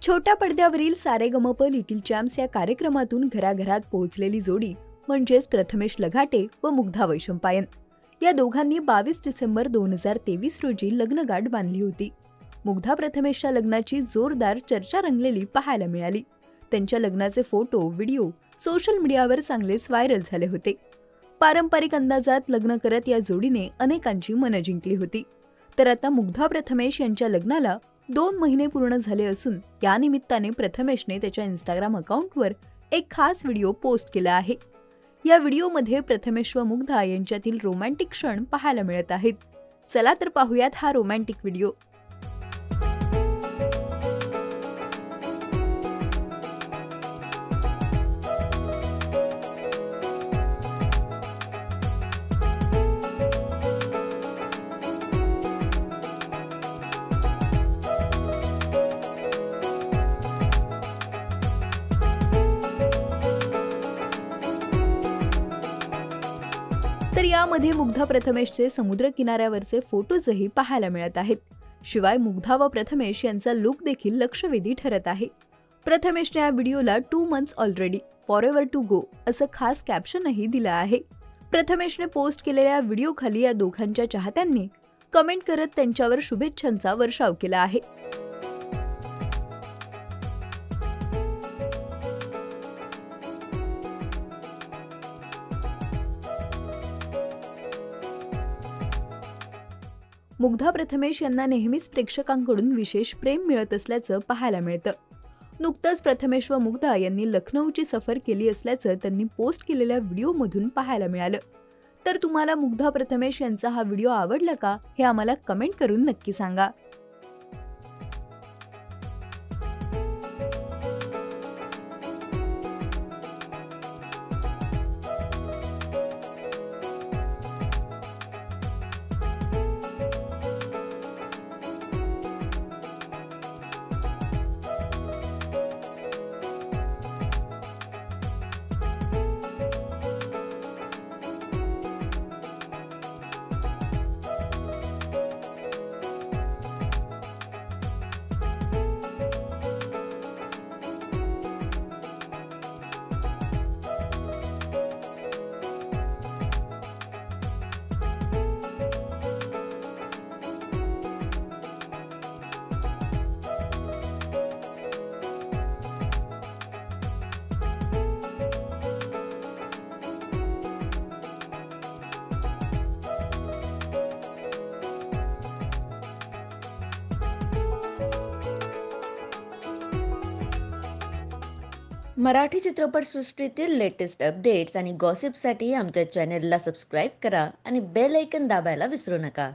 छोट्या पडद्यावरील Sa Re Ga Ma Pa little champs या कार्यक्रमातून घराघरात पोहोचलेली जोडी म्हणजेच प्रथमेश लघाटे व मुग्धा वैशंपायन या दोघांनी 22 डिसेंबर 2023 रोजी लग्नगाठ बांधली होती। मुग्धा प्रथमेशच्या लग्नाची जोरदार चर्चा रंगलेली पाहायला मिळाली। त्यांच्या लग्नाचे फोटो व्हिडिओ सोशल मीडियावर चांगलेच व्हायरल झाले होते। पारंपरिक अंदाजात लग्न करत या जोडीने अनेकांची मनं जिंकली होती। तर आता मुग्धा प्रथमेश यांच्या लग्नाला 2 महिने पूर्ण झाले असून या निमित्ताने प्रथमेशने त्याच्या इंस्टाग्राम अकाउंटवर एक खास व्हिडिओ पोस्ट केला आहे। या व्हिडिओमध्ये प्रथमेश व मुग्धा यांच्यातील रोमॅन्टिक क्षण पाहायला मिळत आहेत। चला तर पाहूयात हा रोमॅन्टिक व्हिडिओ। तर यामध्ये मुग्धा प्रथमेशचे समुद्र किनाऱ्यावरचे फोटोजही पाहायला मिळत आहेत। शिवाय मुग्धा व प्रथमेश यांचा लुक देखील लक्षवेधी ठरत आहे। प्रथमेशने या व्हिडिओला 2 months already forever to go असं खास कॅप्शनही दिलं आहे। प्रथमेशने पोस्ट केलेल्या व्हिडिओ खाली या दोघांच्या चाहत्यांनी कमेंट करत त्यांच्यावर शुभेच्छांचा वर्षाव केला आहे। मुग्धा प्रथमेश यांना नेहमीच प्रेक्षकांकडून विशेष प्रेम मिळत असल्याचं पाहायला मिळतं। नुकतंच प्रथमेश व मुग्धा यांनी लखनौची सफर केली असल्याचं त्यांनी पोस्ट केलेल्या व्हिडिओमधून पाहायला मिळालं। तर तुम्हाला मुग्धा प्रथमेश यांचा हा व्हिडिओ आवडला का हे आम्हाला कमेंट करून नक्की सांगा। मराठी चित्रपटसृष्टीतील लेटेस्ट अपडेट्स आणि गॉसिपसाठी आमच्या चॅनेलला सबस्क्राईब करा आणि बेल आयकॉन दाबायला विसरू नका।